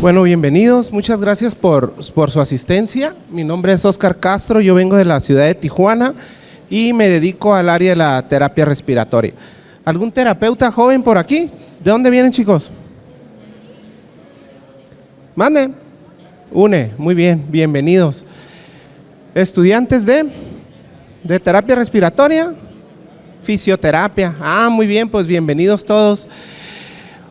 Bueno, bienvenidos. Muchas gracias por su asistencia. Mi nombre es Oscar Castro, yo vengo de la ciudad de Tijuana y me dedico al área de la terapia respiratoria. ¿Algún terapeuta joven por aquí? ¿De dónde vienen, chicos? Mande. UNE, muy bien, bienvenidos. ¿Estudiantes de terapia respiratoria? Fisioterapia. Muy bien, pues bienvenidos todos.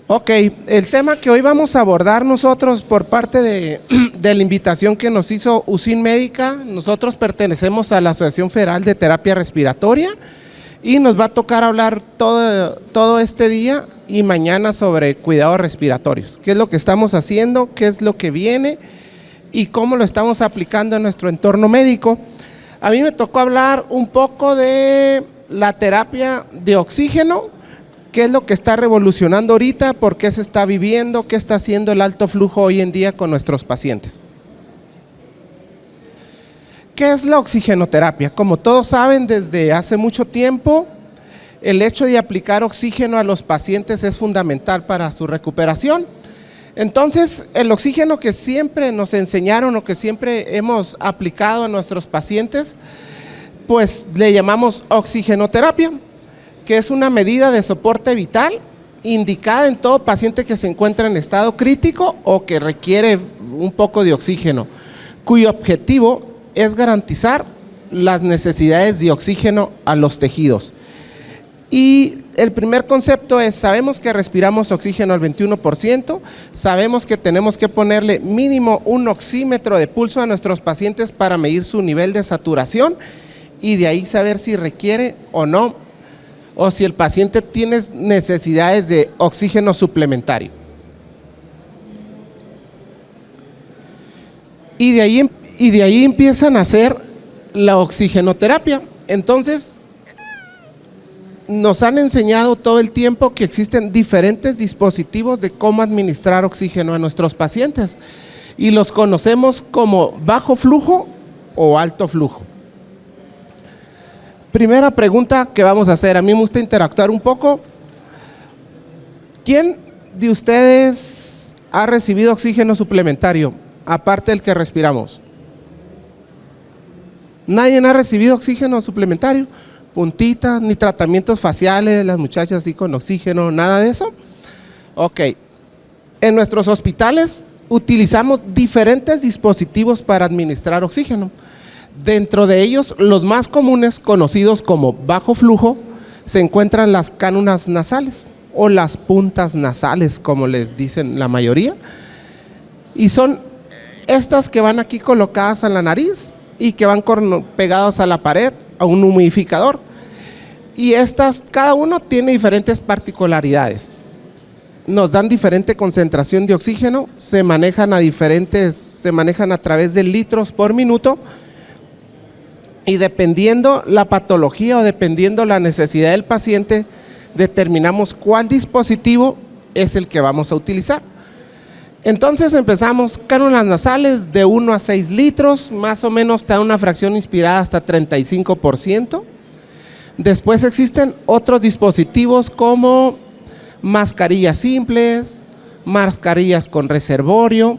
Ok, el tema que hoy vamos a abordar nosotros por parte de la invitación que nos hizo USIN Médica, nosotros pertenecemos a la Asociación Federal de Terapia Respiratoria y nos va a tocar hablar todo este día y mañana sobre cuidados respiratorios. ¿Qué es lo que estamos haciendo? ¿Qué es lo que viene? Y cómo lo estamos aplicando en nuestro entorno médico. A mí me tocó hablar un poco de la terapia de oxígeno. ¿Qué es lo que está revolucionando ahorita? ¿Por qué se está viviendo? ¿Qué está haciendo el alto flujo hoy en día con nuestros pacientes? ¿Qué es la oxigenoterapia? Como todos saben, desde hace mucho tiempo, el hecho de aplicar oxígeno a los pacientes es fundamental para su recuperación. Entonces, el oxígeno que siempre nos enseñaron o que siempre hemos aplicado a nuestros pacientes, pues le llamamos oxigenoterapia, que es una medida de soporte vital indicada en todo paciente que se encuentra en estado crítico o que requiere un poco de oxígeno, cuyo objetivo es garantizar las necesidades de oxígeno a los tejidos. Y el primer concepto es, sabemos que respiramos oxígeno al 21%, sabemos que tenemos que ponerle mínimo un oxímetro de pulso a nuestros pacientes para medir su nivel de saturación y de ahí saber si requiere o no, o si el paciente tiene necesidades de oxígeno suplementario. Y de ahí empiezan a hacer la oxigenoterapia. Entonces, nos han enseñado todo el tiempo que existen diferentes dispositivos de cómo administrar oxígeno a nuestros pacientes y los conocemos como bajo flujo o alto flujo. Primera pregunta que vamos a hacer, a mí me gusta interactuar un poco. ¿Quién de ustedes ha recibido oxígeno suplementario, aparte del que respiramos? ¿Nadie ha recibido oxígeno suplementario? Puntitas, ni tratamientos faciales, las muchachas así con oxígeno, nada de eso. Ok, en nuestros hospitales utilizamos diferentes dispositivos para administrar oxígeno. Dentro de ellos, los más comunes, conocidos como bajo flujo, se encuentran las cánulas nasales o las puntas nasales, como les dicen la mayoría. Y son estas que van aquí colocadas en la nariz y que van pegadas a la pared, a un humidificador. Y estas, cada uno tiene diferentes particularidades. Nos dan diferente concentración de oxígeno, se manejan a través de litros por minuto. Y dependiendo la patología o dependiendo la necesidad del paciente, determinamos cuál dispositivo es el que vamos a utilizar. Entonces empezamos cánulas nasales de 1 a 6 litros, más o menos te da una fracción inspirada hasta 35%. Después existen otros dispositivos como mascarillas simples, mascarillas con reservorio.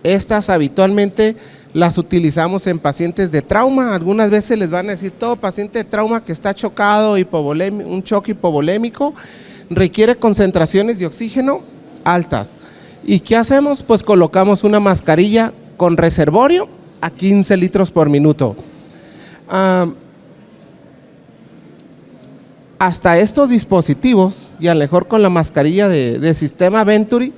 Estas habitualmente las utilizamos en pacientes de trauma. Algunas veces les van a decir, todo paciente de trauma que está chocado, un choque hipovolémico, requiere concentraciones de oxígeno altas. ¿Y qué hacemos? Pues colocamos una mascarilla con reservorio a 15 litros por minuto. Hasta estos dispositivos, y a lo mejor con la mascarilla de sistema Venturi,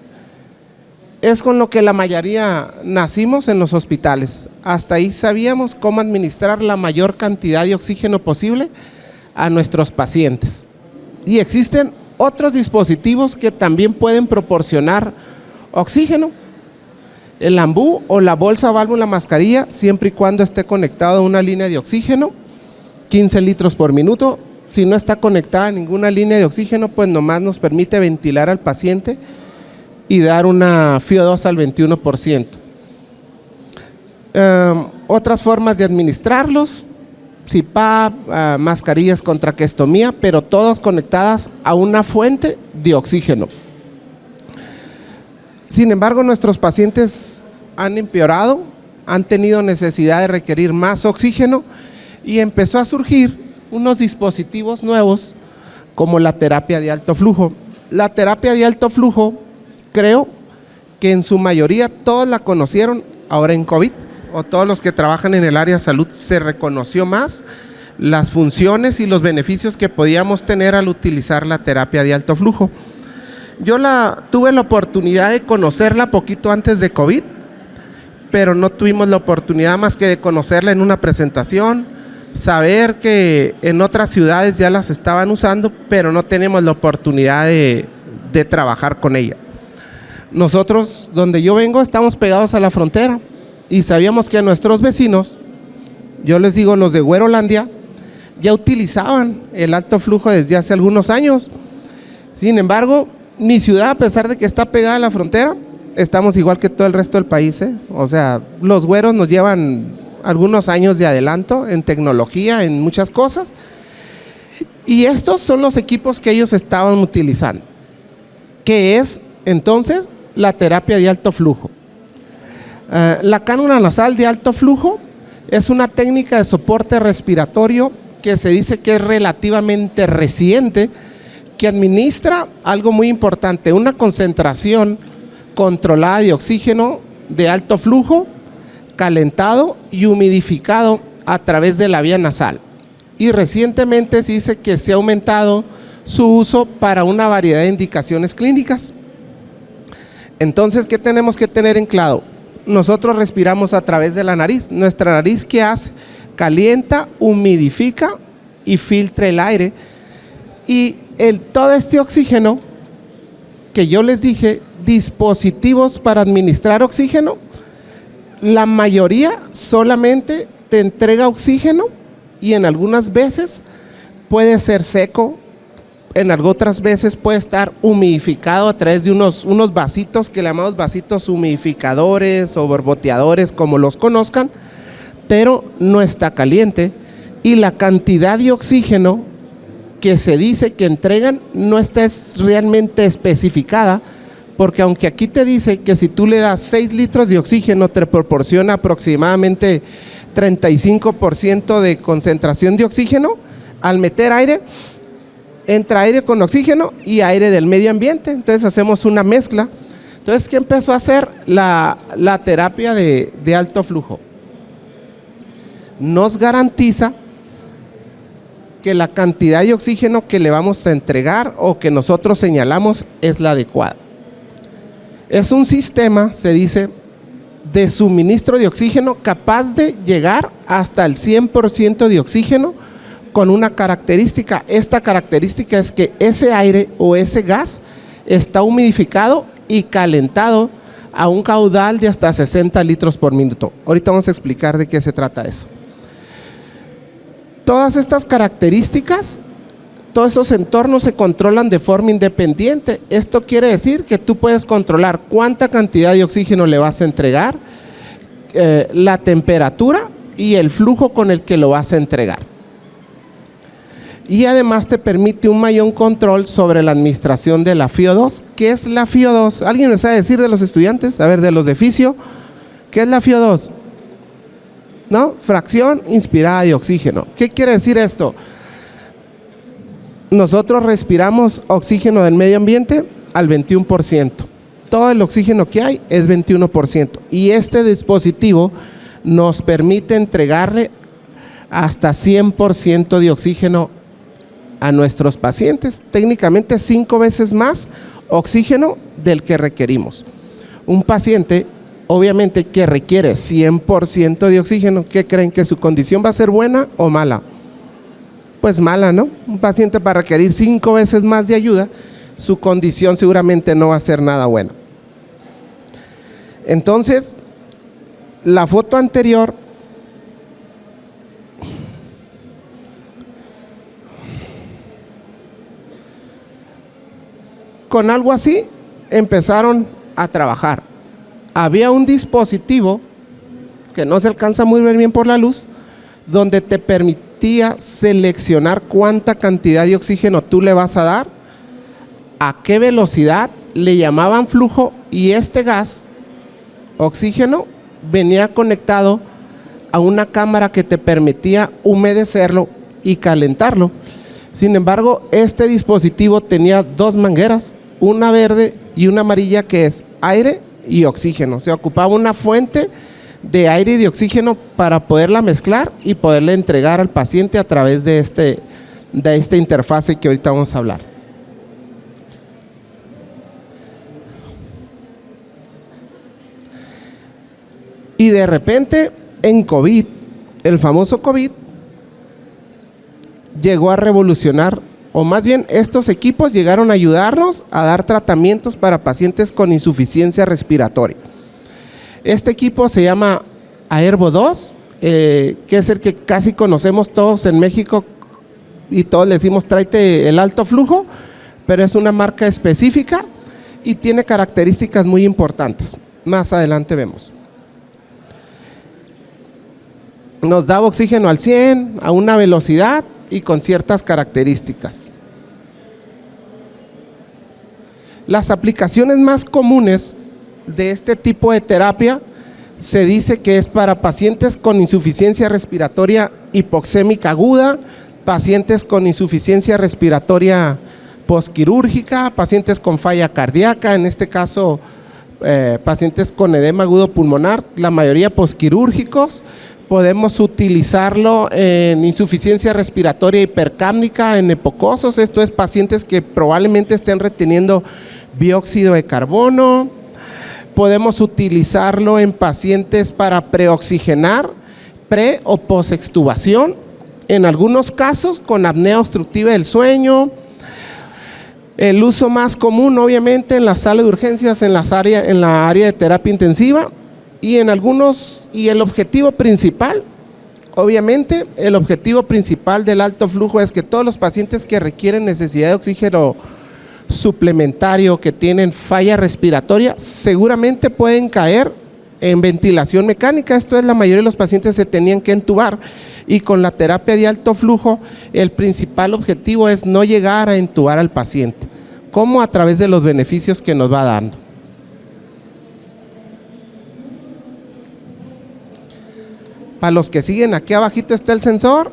es con lo que la mayoría nacimos en los hospitales. Hasta ahí sabíamos cómo administrar la mayor cantidad de oxígeno posible a nuestros pacientes. Y existen otros dispositivos que también pueden proporcionar oxígeno. El ambú o la bolsa válvula mascarilla, siempre y cuando esté conectado a una línea de oxígeno, 15 litros por minuto. Si no está conectada a ninguna línea de oxígeno, pues nomás nos permite ventilar al paciente y dar una FiO2 al 21%. Otras formas de administrarlos, CPAP, mascarillas con traqueostomía, pero todas conectadas a una fuente de oxígeno. Sin embargo, nuestros pacientes han empeorado, han tenido necesidad de requerir más oxígeno y empezó a surgir unos dispositivos nuevos como la terapia de alto flujo. La terapia de alto flujo, creo que en su mayoría todos la conocieron ahora en COVID, o todos los que trabajan en el área de salud se reconoció más las funciones y los beneficios que podíamos tener al utilizar la terapia de alto flujo. Yo tuve la oportunidad de conocerla poquito antes de COVID, pero no tuvimos la oportunidad más que de conocerla en una presentación, saber que en otras ciudades ya las estaban usando, pero no tenemos la oportunidad de trabajar con ella. Nosotros, donde yo vengo, estamos pegados a la frontera y sabíamos que nuestros vecinos, yo les digo los de Güerolandia, ya utilizaban el alto flujo desde hace algunos años. Sin embargo, mi ciudad, a pesar de que está pegada a la frontera, estamos igual que todo el resto del país, ¿eh? O sea, los güeros nos llevan algunos años de adelanto en tecnología, en muchas cosas. Y estos son los equipos que ellos estaban utilizando. ¿Qué es entonces la terapia de alto flujo? La cánula nasal de alto flujo es una técnica de soporte respiratorio que se dice que es relativamente reciente, que administra algo muy importante, una concentración controlada de oxígeno de alto flujo, calentado y humidificado a través de la vía nasal. Y recientemente se dice que se ha aumentado su uso para una variedad de indicaciones clínicas. Entonces, ¿qué tenemos que tener en claro? Nosotros respiramos a través de la nariz. Nuestra nariz, ¿qué hace? Calienta, humidifica y filtra el aire. Y todo este oxígeno que yo les dije, dispositivos para administrar oxígeno, la mayoría solamente te entrega oxígeno y en algunas veces puede ser seco, en otras veces puede estar humidificado a través de unos vasitos que le llamamos vasitos humidificadores o borboteadores, como los conozcan, pero no está caliente y la cantidad de oxígeno que se dice que entregan no está realmente especificada, porque aunque aquí te dice que si tú le das 6 litros de oxígeno te proporciona aproximadamente 35% de concentración de oxígeno, al meter aire, entra aire con oxígeno y aire del medio ambiente, entonces hacemos una mezcla. Entonces, ¿qué empezó a hacer la terapia de alto flujo? Nos garantiza que la cantidad de oxígeno que le vamos a entregar o que nosotros señalamos es la adecuada. Es un sistema, se dice, de suministro de oxígeno capaz de llegar hasta el 100% de oxígeno con una característica. Esta característica es que ese aire o ese gas está humidificado y calentado a un caudal de hasta 60 litros por minuto. Ahorita vamos a explicar de qué se trata eso. Todas estas características, todos esos entornos se controlan de forma independiente. Esto quiere decir que tú puedes controlar cuánta cantidad de oxígeno le vas a entregar, la temperatura y el flujo con el que lo vas a entregar. Y además te permite un mayor control sobre la administración de la FiO2. ¿Qué es la FiO2? ¿Alguien me sabe decir de los estudiantes? A ver, de los de fisio, ¿qué es la FiO2? ¿No? Fracción inspirada de oxígeno. ¿Qué quiere decir esto? Nosotros respiramos oxígeno del medio ambiente al 21%. Todo el oxígeno que hay es 21%. Y este dispositivo nos permite entregarle hasta 100% de oxígeno a nuestros pacientes. Técnicamente 5 veces más oxígeno del que requerimos. Un paciente, obviamente, que requiere 100% de oxígeno, ¿qué creen? ¿Que su condición va a ser buena o mala? Pues mala, ¿no? Un paciente para requerir 5 veces más de ayuda, su condición seguramente no va a ser nada buena. Entonces, la foto anterior con algo así empezaron a trabajar. Había un dispositivo que no se alcanza muy bien por la luz, donde te permitía seleccionar cuánta cantidad de oxígeno tú le vas a dar, a qué velocidad, le llamaban flujo y este gas, oxígeno, venía conectado a una cámara que te permitía humedecerlo y calentarlo. Sin embargo, este dispositivo tenía dos mangueras, una verde y una amarilla, que es aire y oxígeno. Se ocupaba una fuente de aire y de oxígeno para poderla mezclar y poderle entregar al paciente a través de esta interfase que ahorita vamos a hablar. Y de repente, en COVID, el famoso COVID, llegó a revolucionar, o más bien estos equipos llegaron a ayudarnos a dar tratamientos para pacientes con insuficiencia respiratoria. Este equipo se llama Airvo 2, que es el que casi conocemos todos en México y todos le decimos tráete el alto flujo, pero es una marca específica y tiene características muy importantes. Más adelante vemos. Nos daba oxígeno al 100, a una velocidad y con ciertas características. Las aplicaciones más comunes de este tipo de terapia se dice que es para pacientes con insuficiencia respiratoria hipoxémica aguda, pacientes con insuficiencia respiratoria posquirúrgica, pacientes con falla cardíaca, en este caso pacientes con edema agudo pulmonar, la mayoría posquirúrgicos. Podemos utilizarlo en insuficiencia respiratoria hipercápnica, en hipocosos, esto es pacientes que probablemente estén reteniendo dióxido de carbono. Podemos utilizarlo en pacientes para preoxigenar, pre o posextubación, en algunos casos con apnea obstructiva del sueño. El uso más común, obviamente, en la sala de urgencias, en la área de terapia intensiva. Y en algunos, y el objetivo principal, obviamente, el objetivo principal del alto flujo es que todos los pacientes que requieren necesidad de oxígeno suplementario, que tienen falla respiratoria, seguramente pueden caer en ventilación mecánica. Esto es, la mayoría de los pacientes se tenían que entubar, y con la terapia de alto flujo, el principal objetivo es no llegar a entubar al paciente, como a través de los beneficios que nos va dando. Para los que siguen, aquí abajito está el sensor.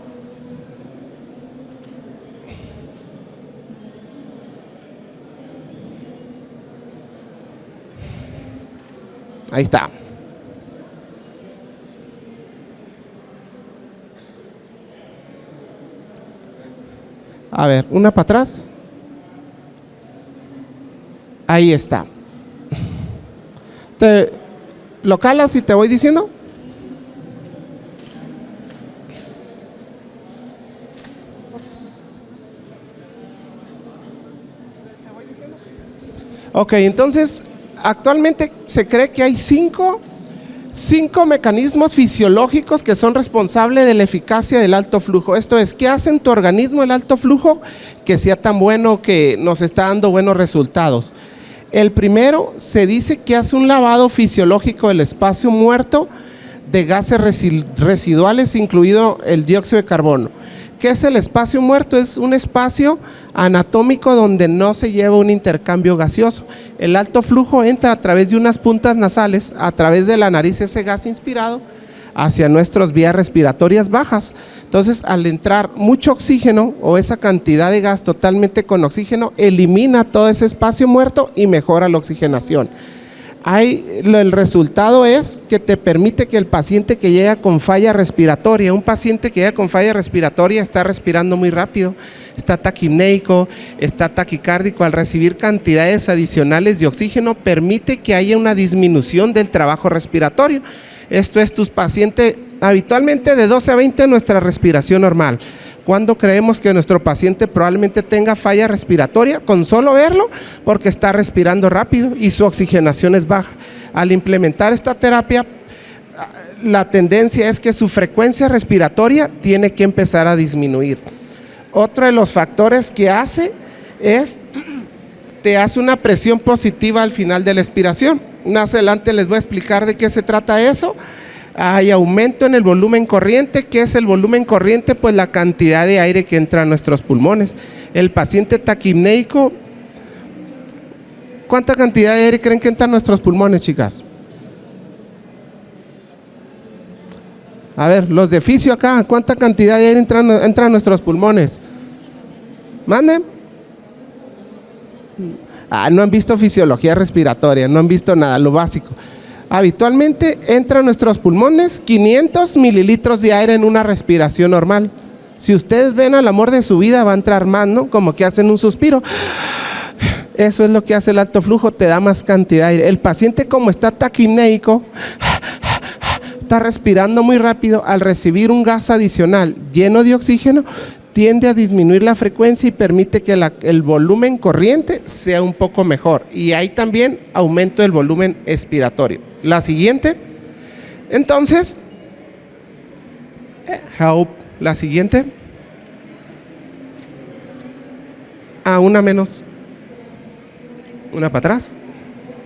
Ahí está. A ver, una para atrás. Ahí está. ¿Lo calas y te voy diciendo? Ok, entonces actualmente se cree que hay cinco mecanismos fisiológicos que son responsables de la eficacia del alto flujo. Esto es, ¿qué hace en tu organismo el alto flujo que sea tan bueno, que nos está dando buenos resultados? El primero, se dice que hace un lavado fisiológico del espacio muerto de gases residuales, incluido el dióxido de carbono. ¿Qué es el espacio muerto? Es un espacio anatómico donde no se lleva un intercambio gaseoso. El alto flujo entra a través de unas puntas nasales, a través de la nariz, ese gas inspirado, hacia nuestras vías respiratorias bajas. Entonces, al entrar mucho oxígeno o esa cantidad de gas totalmente con oxígeno, elimina todo ese espacio muerto y mejora la oxigenación. El resultado es que te permite que el paciente que llega con falla respiratoria, un paciente que llega con falla respiratoria está respirando muy rápido, está taquipneico, está taquicárdico, al recibir cantidades adicionales de oxígeno permite que haya una disminución del trabajo respiratorio. Esto es, tus pacientes habitualmente de 12 a 20 nuestra respiración normal. Cuando creemos que nuestro paciente probablemente tenga falla respiratoria, con solo verlo, porque está respirando rápido y su oxigenación es baja. Al implementar esta terapia, la tendencia es que su frecuencia respiratoria tiene que empezar a disminuir. Otro de los factores que hace es, te hace una presión positiva al final de la expiración. Más adelante les voy a explicar de qué se trata eso. Hay aumento en el volumen corriente. ¿Qué es el volumen corriente? Pues la cantidad de aire que entra a nuestros pulmones. El paciente taquipneico ¿Cuánta cantidad de aire creen que entra en nuestros pulmones, chicas? A ver, los de fisio acá, ¿cuánta cantidad de aire entra en nuestros pulmones? ¿Mande? No han visto fisiología respiratoria, no han visto nada, lo básico. Habitualmente entra a nuestros pulmones 500 mililitros de aire en una respiración normal. Si ustedes ven al amor de su vida, va a entrar más, ¿no? Como que hacen un suspiro. Eso es lo que hace el alto flujo, te da más cantidad de aire. El paciente, como está taquipnéico, está respirando muy rápido, al recibir un gas adicional lleno de oxígeno, tiende a disminuir la frecuencia y permite que el volumen corriente sea un poco mejor. Y hay también aumento del volumen expiratorio. La siguiente. Entonces, la siguiente. Una menos. Una para atrás.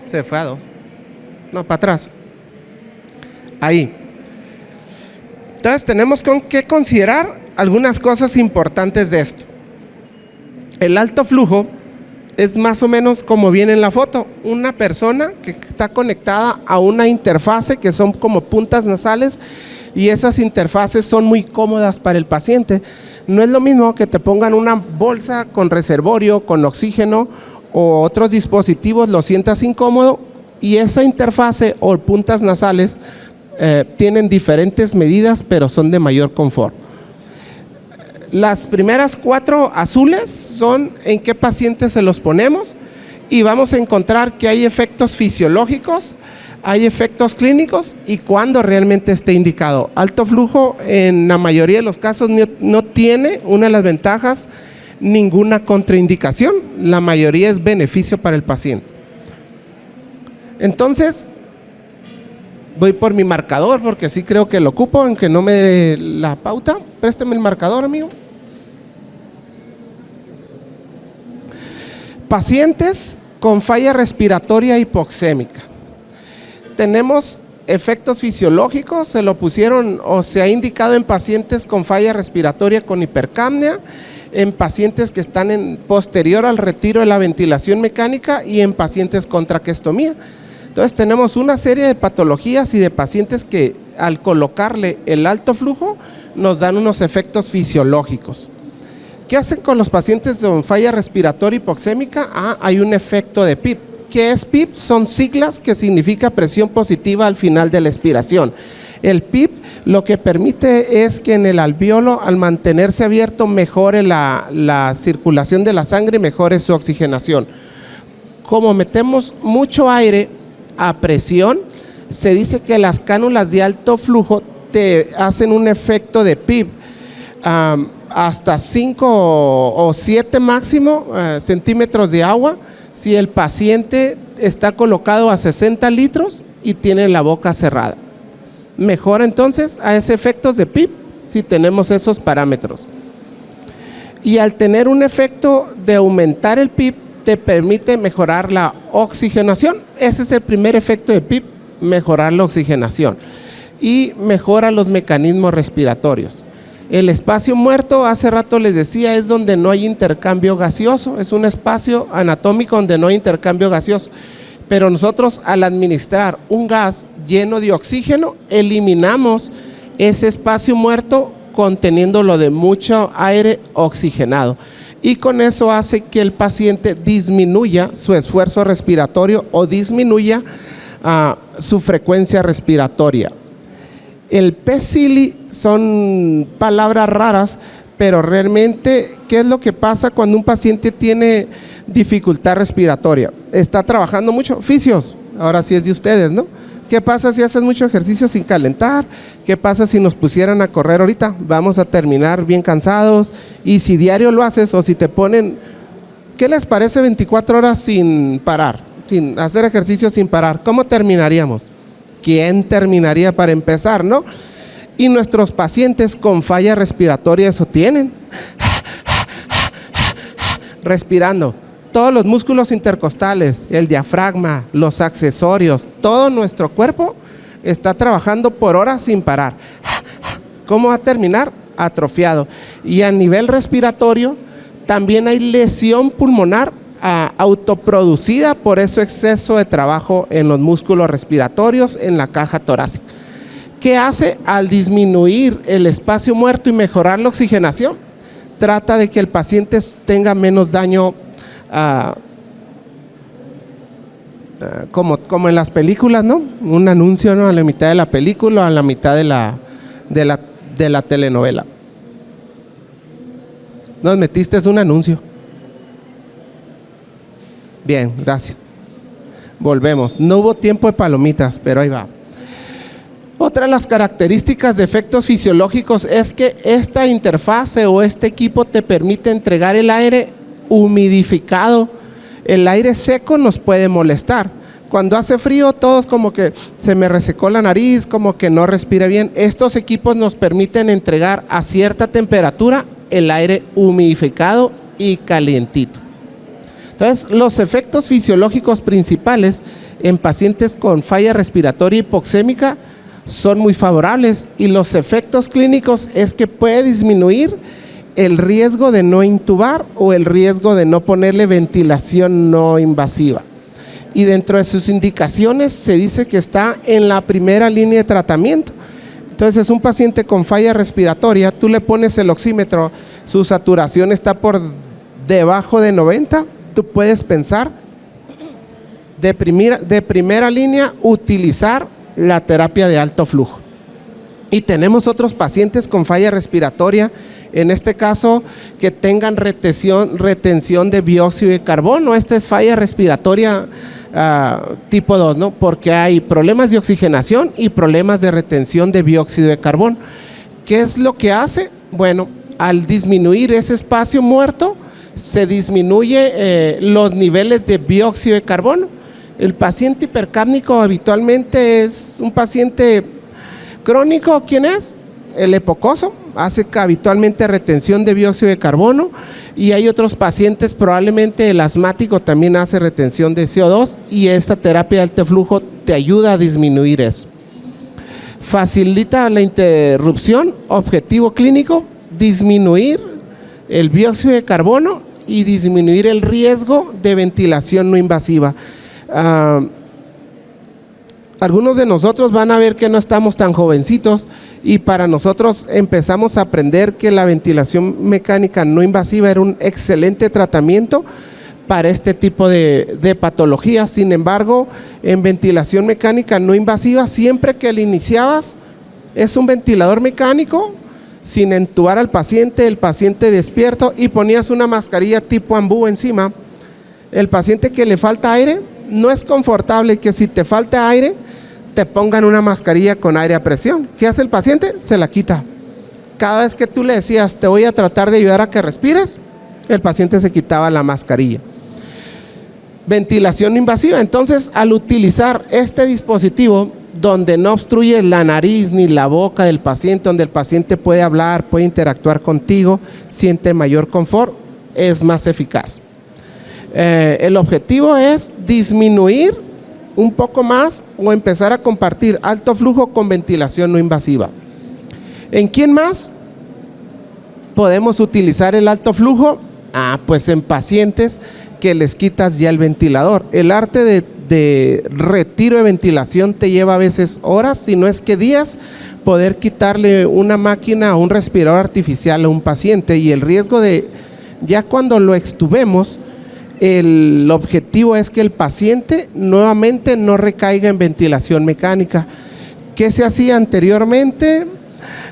Se fue a 2. No, para atrás. Ahí. Entonces tenemos que considerar algunas cosas importantes de esto. El alto flujo es más o menos como viene en la foto. Una persona que está conectada a una interfase que son como puntas nasales, y esas interfaces son muy cómodas para el paciente. No es lo mismo que te pongan una bolsa con reservorio, con oxígeno o otros dispositivos, lo sientas incómodo, y esa interfase o puntas nasales tienen diferentes medidas, pero son de mayor confort. Las primeras 4 azules son en qué pacientes se los ponemos, y vamos a encontrar que hay efectos fisiológicos, hay efectos clínicos y cuando realmente esté indicado. Alto flujo en la mayoría de los casos no tiene, una de las ventajas, ninguna contraindicación. La mayoría es beneficio para el paciente. Entonces, voy por mi marcador porque sí creo que lo ocupo, aunque no me dé la pauta. Présteme el marcador, amigo. Pacientes con falla respiratoria hipoxémica. Tenemos efectos fisiológicos, se lo pusieron o se ha indicado en pacientes con falla respiratoria con hipercapnia, en pacientes que están en posterior al retiro de la ventilación mecánica y en pacientes con traqueostomía. Entonces tenemos una serie de patologías y de pacientes que al colocarle el alto flujo nos dan unos efectos fisiológicos. ¿Qué hacen con los pacientes con falla respiratoria hipoxémica? Hay un efecto de PIP. ¿Qué es PIP? Son siglas que significa presión positiva al final de la expiración. El PIP lo que permite es que en el alvéolo, al mantenerse abierto, mejore la circulación de la sangre y mejore su oxigenación. Como metemos mucho aire a presión, se dice que las cánulas de alto flujo te hacen un efecto de PIP hasta 5 o 7 máximo centímetros de agua si el paciente está colocado a 60 litros y tiene la boca cerrada. Mejora entonces a ese efectos de PIP si tenemos esos parámetros. Y al tener un efecto de aumentar el PIP, te permite mejorar la oxigenación. Ese es el primer efecto de PIP, mejorar la oxigenación. Y mejora los mecanismos respiratorios. El espacio muerto, hace rato les decía, es donde no hay intercambio gaseoso. Es un espacio anatómico donde no hay intercambio gaseoso. Pero nosotros, al administrar un gas lleno de oxígeno, eliminamos ese espacio muerto conteniéndolo de mucho aire oxigenado. Y con eso hace que el paciente disminuya su esfuerzo respiratorio o disminuya su frecuencia respiratoria. El PECILI son palabras raras, pero realmente, ¿qué es lo que pasa cuando un paciente tiene dificultad respiratoria? Está trabajando mucho, fisios, ahora sí es de ustedes, ¿no? ¿Qué pasa si haces mucho ejercicio sin calentar? ¿Qué pasa si nos pusieran a correr ahorita? Vamos a terminar bien cansados. Y si diario lo haces o si te ponen, ¿qué les parece 24 horas sin parar? Sin hacer ejercicio sin parar. ¿Cómo terminaríamos? ¿Quién terminaría para empezar, no? Y nuestros pacientes con falla respiratoria eso tienen. Respirando. Todos los músculos intercostales, el diafragma, los accesorios, todo nuestro cuerpo está trabajando por horas sin parar. ¿Cómo va a terminar? Atrofiado. Y a nivel respiratorio también hay lesión pulmonar autoproducida por ese exceso de trabajo en los músculos respiratorios, en la caja torácica. ¿Qué hace? Al disminuir el espacio muerto y mejorar la oxigenación, trata de que el paciente tenga menos daño, como en las películas, ¿no? Un anuncio, ¿no? A la mitad de la película o a la mitad de la telenovela. Nos metiste un anuncio. Bien, gracias. Volvemos. No hubo tiempo de palomitas, pero ahí va. Otra de las características de efectos fisiológicos es que esta interfase o este equipo te permite entregar el aire humidificado. El aire seco nos puede molestar. Cuando hace frío, todos como que se me resecó la nariz, como que no respire bien. Estos equipos nos permiten entregar a cierta temperatura el aire humidificado y calientito. Entonces, los efectos fisiológicos principales en pacientes con falla respiratoria hipoxémica son muy favorables, y los efectos clínicos es que puede disminuir el riesgo de no intubar o el riesgo de no ponerle ventilación no invasiva. Y dentro de sus indicaciones se dice que está en la primera línea de tratamiento. Entonces, es un paciente con falla respiratoria, tú le pones el oxímetro, su saturación está por debajo de 90, tú puedes pensar de primera línea utilizar la terapia de alto flujo. Y tenemos otros pacientes con falla respiratoria, en este caso que tengan retención de dióxido de carbono. Esta es falla respiratoria tipo 2, ¿no? Porque hay problemas de oxigenación y problemas de retención de dióxido de carbono. ¿Qué es lo que hace? Bueno, al disminuir ese espacio muerto, se disminuye los niveles de dióxido de carbono. El paciente hipercápnico habitualmente es un paciente crónico. ¿Quién es? El epocoso, hace habitualmente retención de dióxido de carbono, y hay otros pacientes, probablemente el asmático también hace retención de CO2, y esta terapia de alto flujo te ayuda a disminuir eso. Facilita la interrupción, objetivo clínico, disminuir el dióxido de carbono y disminuir el riesgo de ventilación no invasiva. Algunos de nosotros van a ver que no estamos tan jovencitos, y para nosotros empezamos a aprender que la ventilación mecánica no invasiva era un excelente tratamiento para este tipo de patologías. Sin embargo, en ventilación mecánica no invasiva, siempre que le iniciabas, es un ventilador mecánico sin entubar al paciente, el paciente despierto, y ponías una mascarilla tipo ambú encima. El paciente que le falta aire, no es confortable que si te falta aire, te pongan una mascarilla con aire a presión. ¿Qué hace el paciente? Se la quita. Cada vez que tú le decías, te voy a tratar de ayudar a que respires, el paciente se quitaba la mascarilla. Ventilación invasiva. Entonces, al utilizar este dispositivo, donde no obstruye la nariz ni la boca del paciente, donde el paciente puede hablar, puede interactuar contigo, siente mayor confort, es más eficaz. El objetivo es disminuir un poco más o empezar a compartir alto flujo con ventilación no invasiva. ¿En quién más podemos utilizar el alto flujo? Pues en pacientes que les quitas ya el ventilador. El arte de retiro de ventilación te lleva a veces horas, si no es que días, poder quitarle una máquina o un respirador artificial a un paciente, y el riesgo de, ya cuando lo extubemos, el objetivo es que el paciente nuevamente no recaiga en ventilación mecánica. ¿Qué se hacía anteriormente?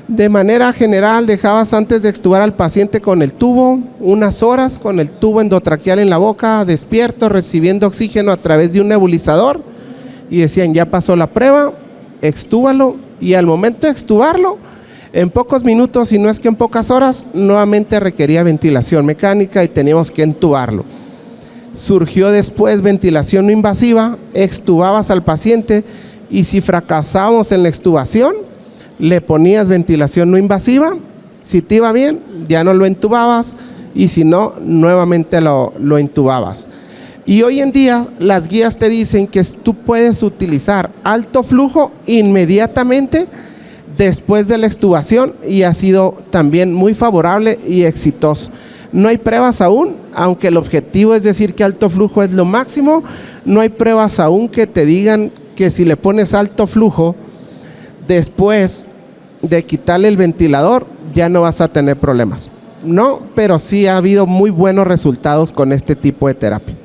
De manera general, dejabas antes de extubar al paciente con el tubo, unas horas con el tubo endotraqueal en la boca, despierto, recibiendo oxígeno a través de un nebulizador, y decían, ya pasó la prueba, extúbalo, y al momento de extubarlo, en pocos minutos, si no es que en pocas horas, nuevamente requería ventilación mecánica y teníamos que entubarlo. Surgió después ventilación no invasiva, extubabas al paciente, y si fracasábamos en la extubación, le ponías ventilación no invasiva. Si te iba bien, ya no lo entubabas, y si no, nuevamente lo intubabas. Y hoy en día las guías te dicen que tú puedes utilizar alto flujo inmediatamente después de la extubación, y ha sido también muy favorable y exitoso. No hay pruebas aún, aunque el objetivo es decir que alto flujo es lo máximo, no hay pruebas aún que te digan que si le pones alto flujo, después de quitarle el ventilador, ya no vas a tener problemas. No, pero sí ha habido muy buenos resultados con este tipo de terapia.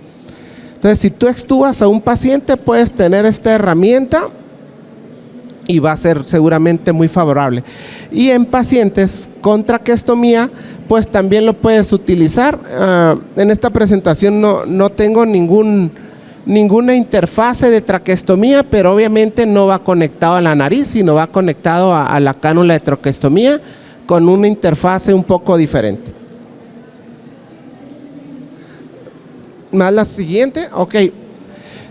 Entonces, si tú extubas a un paciente, puedes tener esta herramienta y va a ser seguramente muy favorable. Y en pacientes con traqueostomía, pues también lo puedes utilizar. En esta presentación no tengo ninguna interfase de traqueostomía, pero obviamente no va conectado a la nariz, sino va conectado a la cánula de traqueostomía con una interfase un poco diferente. Más la siguiente, ok.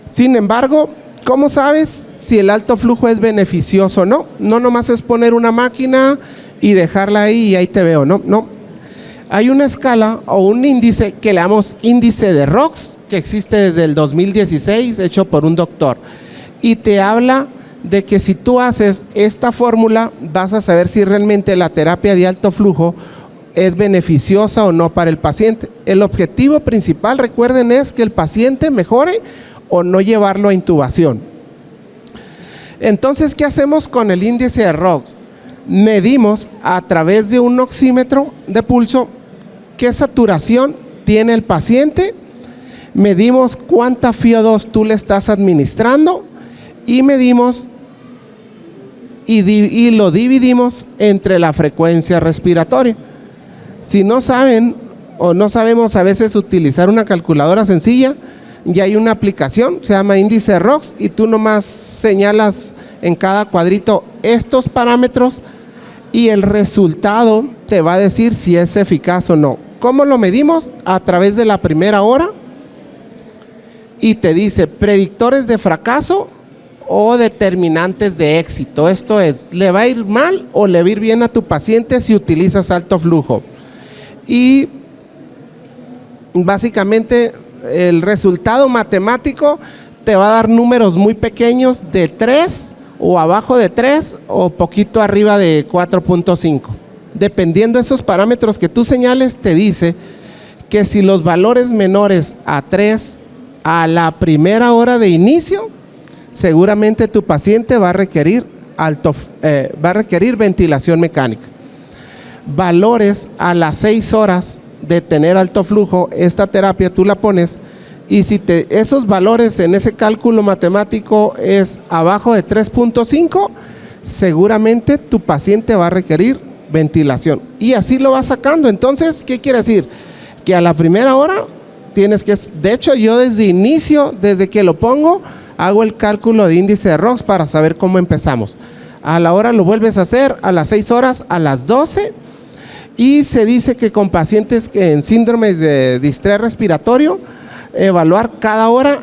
Sin embargo, ¿cómo sabes si el alto flujo es beneficioso o no? No nomás es poner una máquina y dejarla ahí y ahí te veo, no. Hay una escala o un índice que le llamamos índice de ROX, que existe desde el 2016, hecho por un doctor. Y te habla de que si tú haces esta fórmula, vas a saber si realmente la terapia de alto flujo es beneficiosa o no para el paciente. El objetivo principal, recuerden, es que el paciente mejore o no llevarlo a intubación. Entonces, ¿qué hacemos con el índice de ROX? Medimos a través de un oxímetro de pulso qué saturación tiene el paciente, medimos cuánta FiO2 tú le estás administrando y medimos y lo dividimos entre la frecuencia respiratoria. Si no saben o no sabemos a veces utilizar una calculadora sencilla, ya hay una aplicación, se llama índice ROX, y tú nomás señalas en cada cuadrito estos parámetros y el resultado te va a decir si es eficaz o no. ¿Cómo lo medimos? A través de la primera hora, y te dice predictores de fracaso o determinantes de éxito. Esto es, ¿le va a ir mal o le va a ir bien a tu paciente si utilizas alto flujo? Y básicamente el resultado matemático te va a dar números muy pequeños de 3 o abajo de 3 o poquito arriba de 4.5. Dependiendo de esos parámetros que tú señales, te dice que si los valores menores a 3 a la primera hora de inicio, seguramente tu paciente va a requerir ventilación mecánica. Valores a las 6 horas de tener alto flujo, esta terapia tú la pones, y si esos valores en ese cálculo matemático es abajo de 3.5, seguramente tu paciente va a requerir ventilación, y así lo vas sacando. Entonces, ¿qué quiere decir? Que a la primera hora tienes que, de hecho yo desde inicio, desde que lo pongo, hago el cálculo de índice de ROX para saber cómo empezamos. A la hora lo vuelves a hacer, a las 6 horas, a las 12, y se dice que con pacientes en síndromes de distrés respiratorio, evaluar cada hora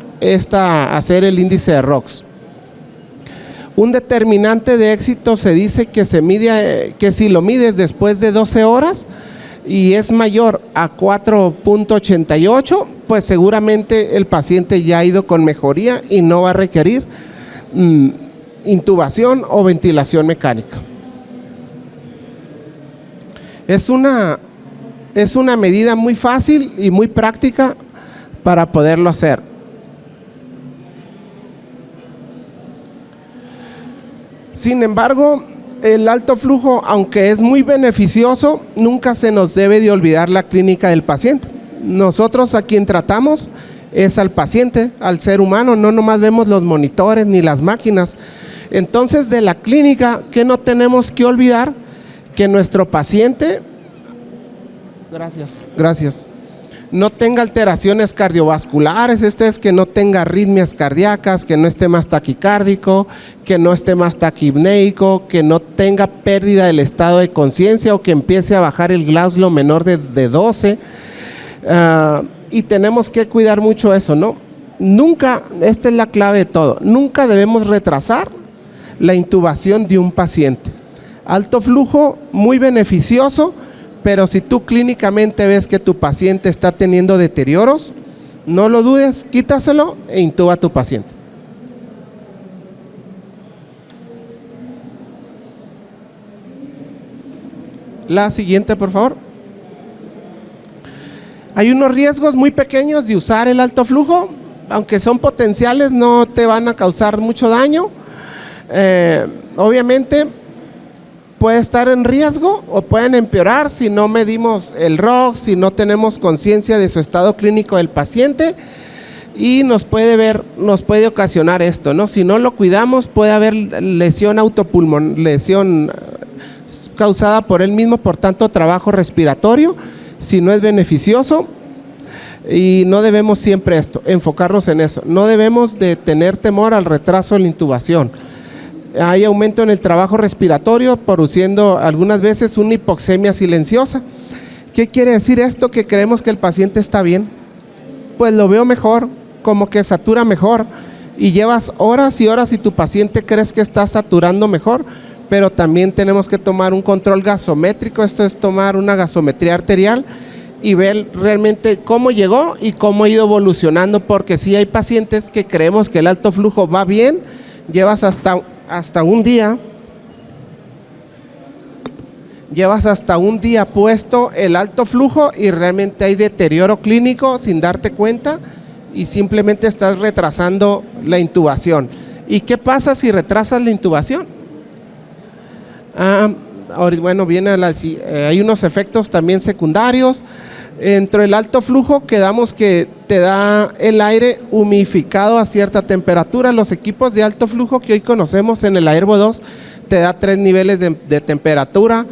hacer el índice de ROX. Un determinante de éxito se dice que se mide, que si lo mides después de 12 horas y es mayor a 4.88, pues seguramente el paciente ya ha ido con mejoría y no va a requerir intubación o ventilación mecánica. Es una medida muy fácil y muy práctica para poderlo hacer. Sin embargo, el alto flujo, aunque es muy beneficioso, nunca se nos debe de olvidar la clínica del paciente. Nosotros a quien tratamos es al paciente, al ser humano, no nomás vemos los monitores ni las máquinas. Entonces, de la clínica, ¿qué no tenemos que olvidar? Que nuestro paciente, gracias, no tenga alteraciones cardiovasculares, es que no tenga arritmias cardíacas, que no esté más taquicárdico, que no esté más taquipneico, que no tenga pérdida del estado de conciencia o que empiece a bajar el Glasgow menor de 12. Y tenemos que cuidar mucho eso, ¿no? Nunca, esta es la clave de todo, nunca debemos retrasar la intubación de un paciente. Alto flujo, muy beneficioso, pero si tú clínicamente ves que tu paciente está teniendo deterioros, no lo dudes, quítaselo e intuba a tu paciente. La siguiente, por favor. Hay unos riesgos muy pequeños de usar el alto flujo, aunque son potenciales, no te van a causar mucho daño. Obviamente puede estar en riesgo o pueden empeorar si no medimos el ROX, si no tenemos conciencia de su estado clínico del paciente, y nos puede ocasionar esto, ¿no? Si no lo cuidamos, puede haber lesión autopulmonar, lesión causada por él mismo, por tanto trabajo respiratorio, si no es beneficioso. Y no debemos siempre enfocarnos en eso. No debemos de tener temor al retraso en la intubación. Hay aumento en el trabajo respiratorio, produciendo algunas veces una hipoxemia silenciosa. ¿Qué quiere decir esto? Que creemos que el paciente está bien. Pues lo veo mejor, como que satura mejor, y llevas horas y horas y tu paciente crees que está saturando mejor, pero también tenemos que tomar un control gasométrico. Esto es tomar una gasometría arterial y ver realmente cómo llegó y cómo ha ido evolucionando, porque si hay pacientes que creemos que el alto flujo va bien, llevas hasta un día puesto el alto flujo y realmente hay deterioro clínico sin darte cuenta y simplemente estás retrasando la intubación. ¿Y qué pasa si retrasas la intubación? Bueno, hay unos efectos también secundarios. Dentro del alto flujo quedamos que te da el aire humidificado a cierta temperatura. Los equipos de alto flujo que hoy conocemos en el Airvo 2 te da 3 niveles de temperatura,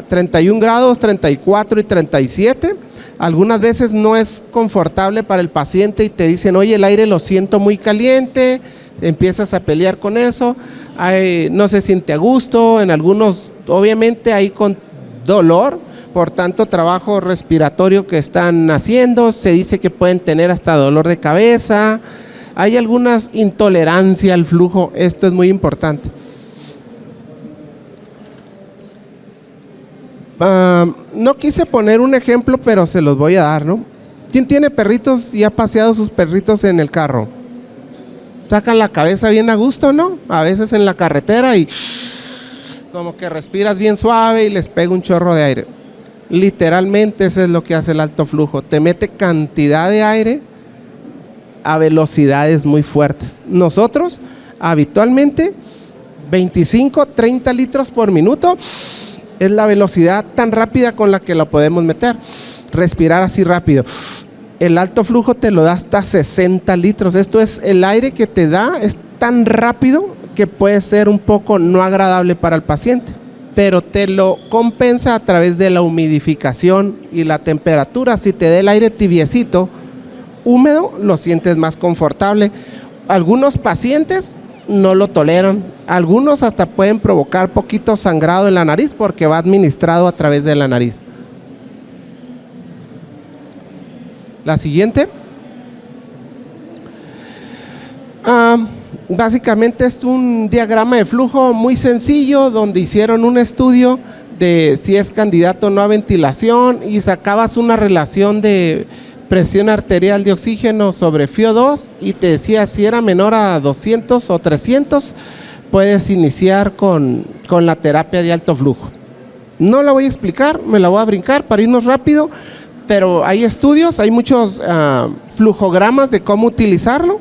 31 grados, 34 y 37. Algunas veces no es confortable para el paciente y te dicen, oye, el aire lo siento muy caliente, empiezas a pelear con eso, no se siente a gusto, en algunos obviamente hay con dolor, por tanto trabajo respiratorio que están haciendo, se dice que pueden tener hasta dolor de cabeza, hay algunas intolerancia al flujo, esto es muy importante. No quise poner un ejemplo, pero se los voy a dar, ¿no? ¿Quién tiene perritos y ha paseado sus perritos en el carro? Sacan la cabeza bien a gusto, ¿no? A veces en la carretera y como que respiras bien suave y les pega un chorro de aire. Literalmente eso es lo que hace el alto flujo, te mete cantidad de aire a velocidades muy fuertes. Nosotros habitualmente 25, 30 litros por minuto es la velocidad tan rápida con la que lo podemos meter. Respirar así rápido. El alto flujo te lo da hasta 60 litros. Esto es, el aire que te da es tan rápido que puede ser un poco no agradable para el paciente, pero te lo compensa a través de la humidificación y la temperatura. Si te da el aire tibiecito, húmedo, lo sientes más confortable. Algunos pacientes no lo toleran, algunos hasta pueden provocar poquito sangrado en la nariz porque va administrado a través de la nariz. La siguiente. Básicamente es un diagrama de flujo muy sencillo donde hicieron un estudio de si es candidato o no a ventilación y sacabas una relación de presión arterial de oxígeno sobre FiO2 y te decía si era menor a 200 o 300, puedes iniciar con la terapia de alto flujo. No la voy a explicar, me la voy a brincar para irnos rápido, pero hay estudios, hay muchos flujogramas de cómo utilizarlo.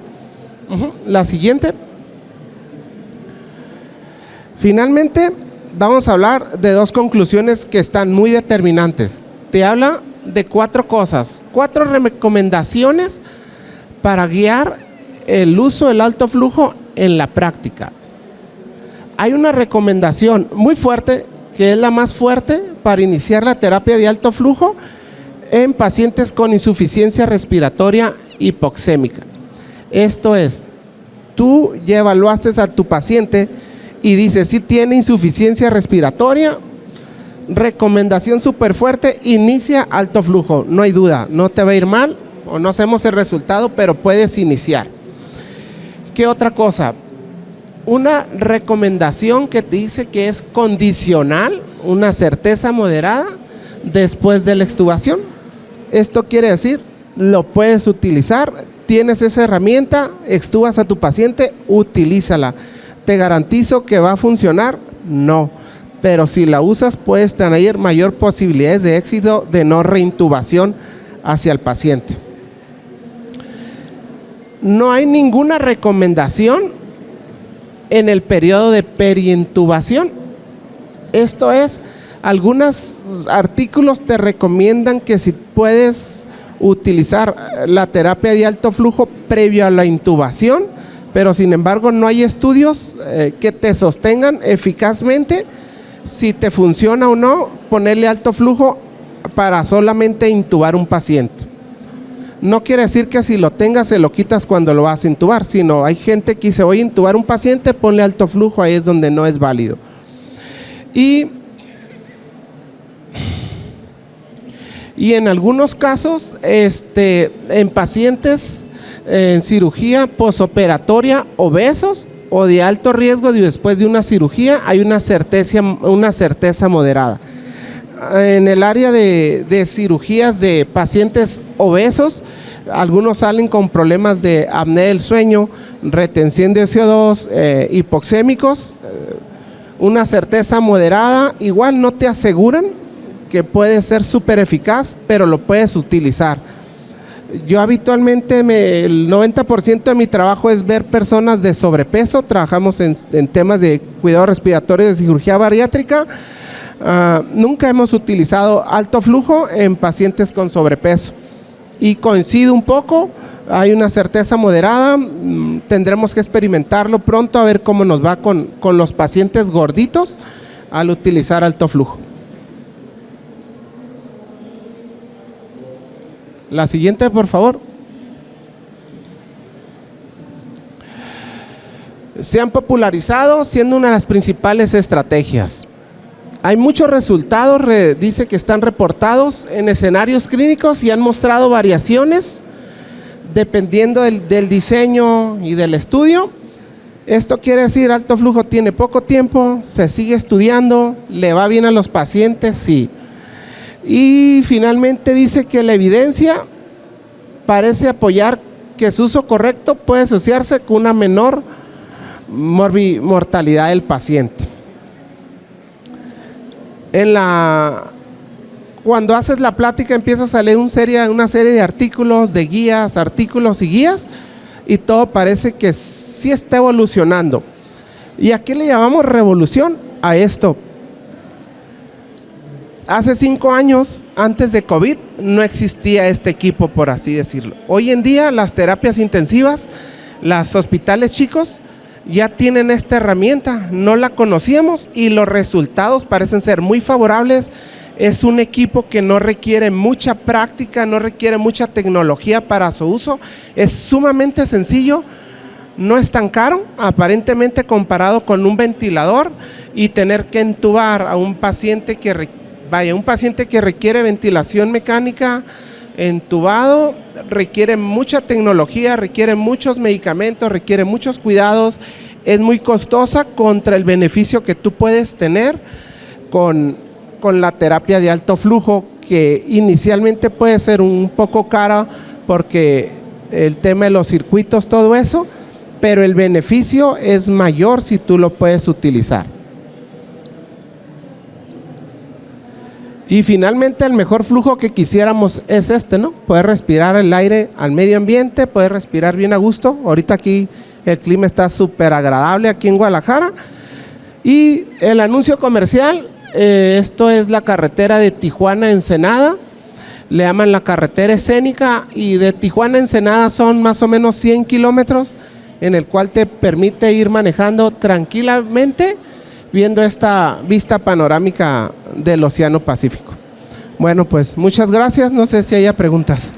La siguiente. Finalmente, vamos a hablar de dos conclusiones que están muy determinantes. Te habla de 4 cosas, 4 recomendaciones para guiar el uso del alto flujo en la práctica. Hay una recomendación muy fuerte, que es la más fuerte para iniciar la terapia de alto flujo en pacientes con insuficiencia respiratoria hipoxémica. Esto es, tú ya evaluaste a tu paciente y dices si tiene insuficiencia respiratoria, recomendación súper fuerte, inicia alto flujo, no hay duda, no te va a ir mal o no hacemos el resultado, pero puedes iniciar. ¿Qué otra cosa? Una recomendación que te dice que es condicional, una certeza moderada después de la extubación. Esto quiere decir, lo puedes utilizar, tienes esa herramienta, extubas a tu paciente, utilízala. ¿Te garantizo que va a funcionar? No. Pero si la usas, puedes tener mayor posibilidades de éxito de no reintubación hacia el paciente. No hay ninguna recomendación en el periodo de periintubación. Esto es, algunos artículos te recomiendan que si puedes utilizar la terapia de alto flujo previo a la intubación, pero sin embargo no hay estudios que te sostengan eficazmente si te funciona o no ponerle alto flujo para solamente intubar un paciente. No quiere decir que si lo tengas se lo quitas cuando lo vas a intubar, sino hay gente que dice, voy a intubar un paciente, ponle alto flujo, ahí es donde no es válido. Y en algunos casos, en pacientes en cirugía posoperatoria obesos o de alto riesgo después de una cirugía, hay una certeza moderada. En el área de cirugías de pacientes obesos, algunos salen con problemas de apnea del sueño, retención de CO2, hipoxémicos, una certeza moderada. Igual no te aseguran que puede ser súper eficaz, pero lo puedes utilizar. Yo habitualmente, el 90% de mi trabajo es ver personas de sobrepeso. Trabajamos en temas de cuidado respiratorio de cirugía bariátrica. Nunca hemos utilizado alto flujo en pacientes con sobrepeso. Y coincido un poco, hay una certeza moderada. Tendremos que experimentarlo pronto a ver cómo nos va con los pacientes gorditos al utilizar alto flujo. La siguiente, por favor. Se han popularizado siendo una de las principales estrategias. Hay muchos resultados, dice que están reportados en escenarios clínicos y han mostrado variaciones dependiendo del diseño y del estudio. Esto quiere decir, alto flujo tiene poco tiempo, se sigue estudiando, le va bien a los pacientes, sí. Y finalmente dice que la evidencia parece apoyar que su uso correcto puede asociarse con una menor mortalidad del paciente. Cuando haces la plática empieza a salir una serie de artículos, de guías, artículos y guías, y todo parece que sí está evolucionando. ¿Y a qué le llamamos revolución? A esto. Hace 5 años, antes de COVID, no existía este equipo, por así decirlo. Hoy en día, las terapias intensivas, los hospitales chicos, ya tienen esta herramienta, no la conocíamos y los resultados parecen ser muy favorables. Es un equipo que no requiere mucha práctica, no requiere mucha tecnología para su uso, es sumamente sencillo, no es tan caro, aparentemente comparado con un ventilador y tener que entubar a un paciente que requiere ventilación mecánica entubado, requiere mucha tecnología, requiere muchos medicamentos, requiere muchos cuidados, es muy costosa contra el beneficio que tú puedes tener con la terapia de alto flujo, que inicialmente puede ser un poco cara porque el tema de los circuitos, todo eso, pero el beneficio es mayor si tú lo puedes utilizar. Y finalmente el mejor flujo que quisiéramos es ¿no? Poder respirar el aire al medio ambiente, poder respirar bien a gusto. Ahorita aquí el clima está súper agradable aquí en Guadalajara. Y el anuncio comercial, esto es la carretera de Tijuana a Ensenada. Le llaman la carretera escénica y de Tijuana a Ensenada son más o menos 100 kilómetros en el cual te permite ir manejando tranquilamente viendo esta vista panorámica del Océano Pacífico. Bueno, pues muchas gracias. No sé si haya preguntas.